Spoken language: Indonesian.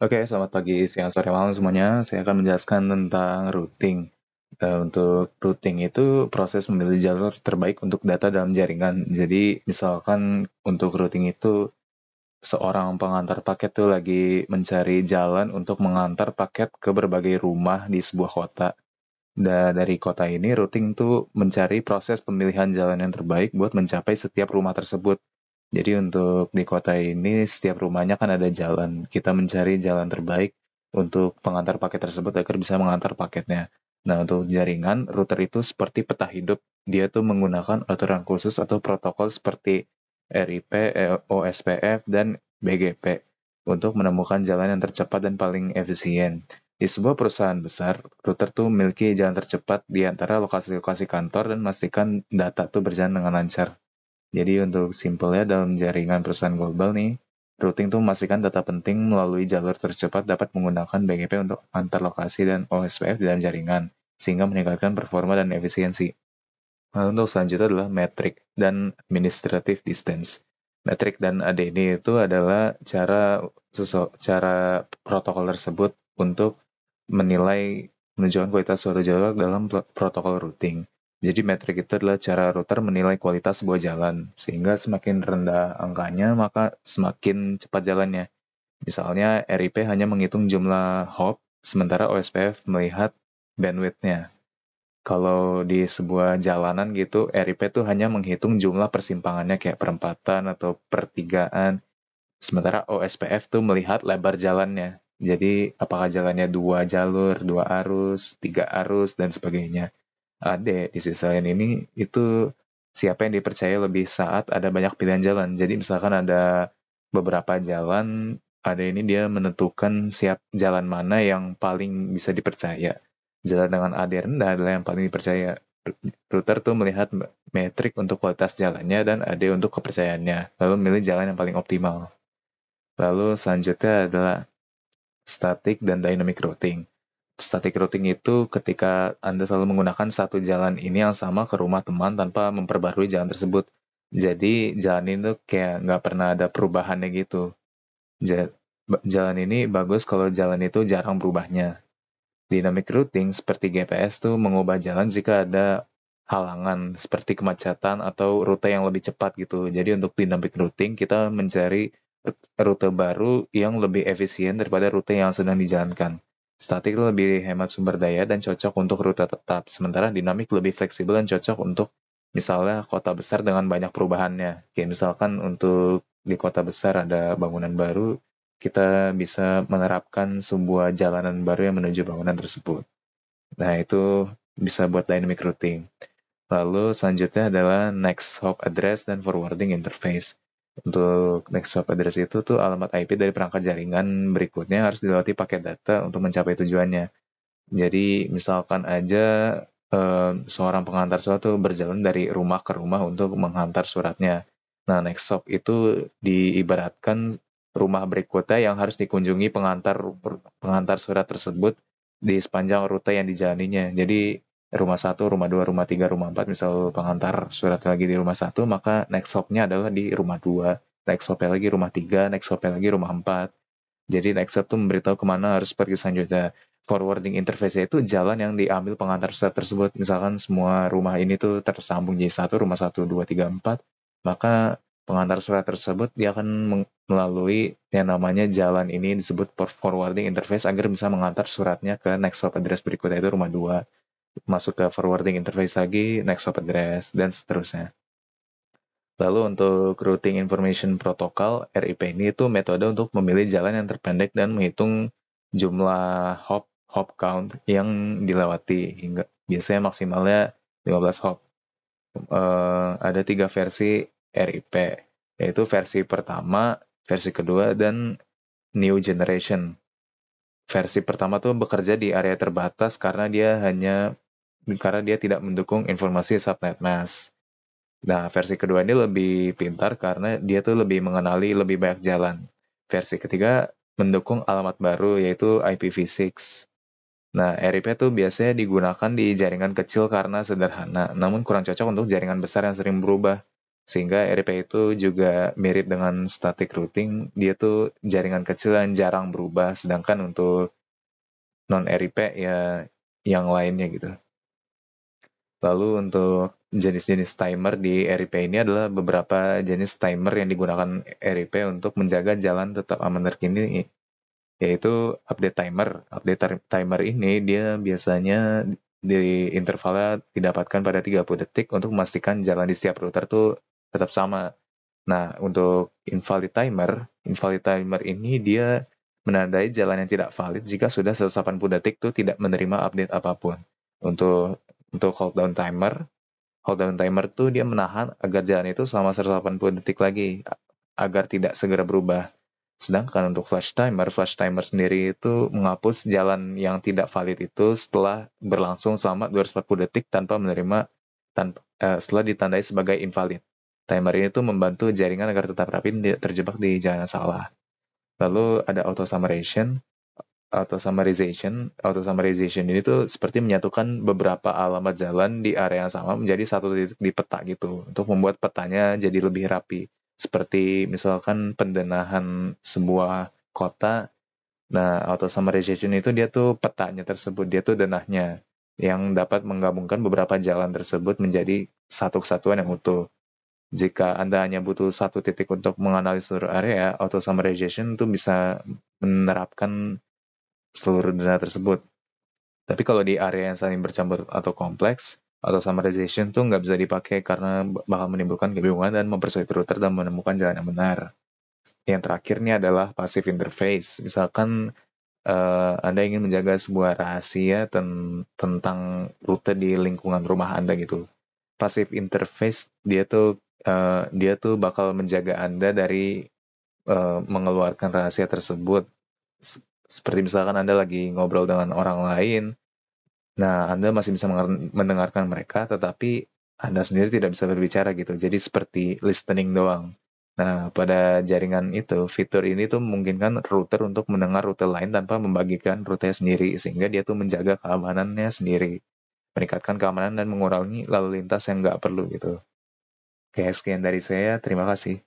Oke, selamat pagi, siang, sore, malam semuanya. Saya akan menjelaskan tentang routing. Untuk routing itu proses memilih jalur terbaik untuk data dalam jaringan. Jadi, misalkan untuk routing itu seorang pengantar paket tuh lagi mencari jalan untuk mengantar paket ke berbagai rumah di sebuah kota. Dan dari kota ini, routing tuh mencari proses pemilihan jalan yang terbaik buat mencapai setiap rumah tersebut. Jadi untuk di kota ini, setiap rumahnya kan ada jalan. Kita mencari jalan terbaik untuk pengantar paket tersebut agar bisa mengantar paketnya. Nah, untuk jaringan, router itu seperti peta hidup. Dia tuh menggunakan aturan khusus atau protokol seperti RIP, OSPF, dan BGP untuk menemukan jalan yang tercepat dan paling efisien. Di sebuah perusahaan besar, router tuh memiliki jalan tercepat di antara lokasi-lokasi kantor dan memastikan data tuh berjalan dengan lancar. Jadi untuk simpelnya dalam jaringan perusahaan global nih, routing tuh memastikan data penting melalui jalur tercepat dapat menggunakan BGP untuk antar lokasi dan OSPF di dalam jaringan, sehingga meningkatkan performa dan efisiensi. Lalu untuk selanjutnya adalah metric dan administrative distance. Metric dan ADD itu adalah cara protokol tersebut untuk menilai menunjukkan kualitas suatu jalur dalam protokol routing. Jadi metrik itu adalah cara router menilai kualitas sebuah jalan, sehingga semakin rendah angkanya maka semakin cepat jalannya. Misalnya RIP hanya menghitung jumlah hop, sementara OSPF melihat bandwidth-nya. Kalau di sebuah jalanan gitu, RIP tuh hanya menghitung jumlah persimpangannya kayak perempatan atau pertigaan. Sementara OSPF tuh melihat lebar jalannya. Jadi apakah jalannya dua jalur, dua arus, tiga arus, dan sebagainya. Ada di sisi lain ini, itu siapa yang dipercaya lebih saat ada banyak pilihan jalan. Jadi misalkan ada beberapa jalan, ada ini dia menentukan siap jalan mana yang paling bisa dipercaya. Jalan dengan AD rendah adalah yang paling dipercaya. Router tuh melihat metrik untuk kualitas jalannya dan AD untuk kepercayaannya, lalu memilih jalan yang paling optimal. Lalu selanjutnya adalah static dan dynamic routing. Static routing itu ketika Anda selalu menggunakan satu jalan ini yang sama ke rumah teman tanpa memperbarui jalan tersebut. Jadi jalan itu kayak nggak pernah ada perubahannya gitu. Jalan ini bagus kalau jalan itu jarang berubahnya. Dynamic routing seperti GPS tuh mengubah jalan jika ada halangan seperti kemacetan atau rute yang lebih cepat gitu. Jadi untuk dynamic routing kita mencari rute baru yang lebih efisien daripada rute yang sedang dijalankan. Statik lebih hemat sumber daya dan cocok untuk rute tetap, sementara dinamik lebih fleksibel dan cocok untuk misalnya kota besar dengan banyak perubahannya. Kayak misalkan untuk di kota besar ada bangunan baru, kita bisa menerapkan sebuah jalanan baru yang menuju bangunan tersebut. Nah, itu bisa buat dynamic routing. Lalu selanjutnya adalah next hop address dan forwarding interface. Untuk next hop address itu tuh alamat IP dari perangkat jaringan berikutnya harus dilewati paket data untuk mencapai tujuannya. Jadi misalkan aja seorang pengantar surat tuh berjalan dari rumah ke rumah untuk menghantar suratnya. Nah, next stop itu diibaratkan rumah berikutnya yang harus dikunjungi pengantar pengantar surat tersebut di sepanjang rute yang dijalaninya. Jadi rumah satu, rumah dua, rumah tiga, rumah empat, misal pengantar surat lagi di rumah satu, maka next stopnya adalah di rumah dua, next stopnya lagi rumah tiga, next stopnya lagi rumah empat. Jadi next step tuh memberitahu kemana harus pergi selanjutnya. Forwarding interface itu jalan yang diambil pengantar surat tersebut. Misalkan semua rumah ini tuh tersambung jadi satu, rumah satu, dua, tiga, empat. Maka pengantar surat tersebut dia akan melalui yang namanya jalan ini disebut forwarding interface agar bisa mengantar suratnya ke next stop address berikutnya itu rumah dua. Masuk ke forwarding interface lagi, next stop address, dan seterusnya. Lalu untuk Routing Information Protocol, RIP ini itu metode untuk memilih jalan yang terpendek dan menghitung jumlah hop count yang dilewati hingga biasanya maksimalnya 15 hop. Ada 3 versi RIP, yaitu versi pertama, versi kedua, dan new generation. Versi pertama tuh bekerja di area terbatas karena dia tidak mendukung informasi subnet mask. Nah, versi kedua ini lebih pintar karena dia tuh lebih mengenali lebih banyak jalan. Versi ketiga mendukung alamat baru yaitu IPv6. Nah, RIP tuh biasanya digunakan di jaringan kecil karena sederhana, namun kurang cocok untuk jaringan besar yang sering berubah. Sehingga RIP itu juga mirip dengan static routing, dia tuh jaringan kecil yang jarang berubah, sedangkan untuk non RIP ya yang lainnya gitu. Lalu untuk jenis-jenis timer di RIP ini adalah beberapa jenis timer yang digunakan RIP untuk menjaga jalan tetap aman terkini, yaitu update timer. Update timer ini dia biasanya di intervalnya didapatkan pada 30 detik untuk memastikan jalan di setiap router tuh tetap sama. Nah, untuk invalid timer ini dia menandai jalan yang tidak valid jika sudah 180 detik tuh tidak menerima update apapun. Untuk hold down timer tuh dia menahan agar jalan itu selama 180 detik lagi agar tidak segera berubah. Sedangkan untuk flash timer sendiri itu menghapus jalan yang tidak valid itu setelah berlangsung selama 240 detik setelah ditandai sebagai invalid. Timer ini tuh membantu jaringan agar tetap rapi dan tidak terjebak di jalan yang salah. Lalu ada auto-summarization ini tuh seperti menyatukan beberapa alamat jalan di area yang sama menjadi satu titik di peta gitu, untuk membuat petanya jadi lebih rapi. Seperti misalkan pendenahan sebuah kota, nah auto-summarization itu dia tuh petanya tersebut, dia tuh denahnya, yang dapat menggabungkan beberapa jalan tersebut menjadi satu kesatuan yang utuh. Jika Anda hanya butuh satu titik untuk menganalisis seluruh area, auto-summarization itu bisa menerapkan seluruh data tersebut. Tapi kalau di area yang saling bercampur atau kompleks, auto-summarization tuh nggak bisa dipakai karena bakal menimbulkan kebingungan dan mempersulit router dan menemukan jalan yang benar. Yang terakhir nih adalah passive interface. Misalkan Anda ingin menjaga sebuah rahasia tentang rute di lingkungan rumah Anda gitu. Passive interface dia tuh bakal menjaga Anda dari mengeluarkan rahasia tersebut. Seperti misalkan Anda lagi ngobrol dengan orang lain, nah Anda masih bisa mendengarkan mereka, tetapi Anda sendiri tidak bisa berbicara gitu. Jadi seperti listening doang. Nah, pada jaringan itu, fitur ini tuh memungkinkan router untuk mendengar rute lain tanpa membagikan rutenya sendiri, sehingga dia tuh menjaga keamanannya sendiri, meningkatkan keamanan dan mengurangi lalu lintas yang nggak perlu gitu. Oke, sekian dari saya. Terima kasih.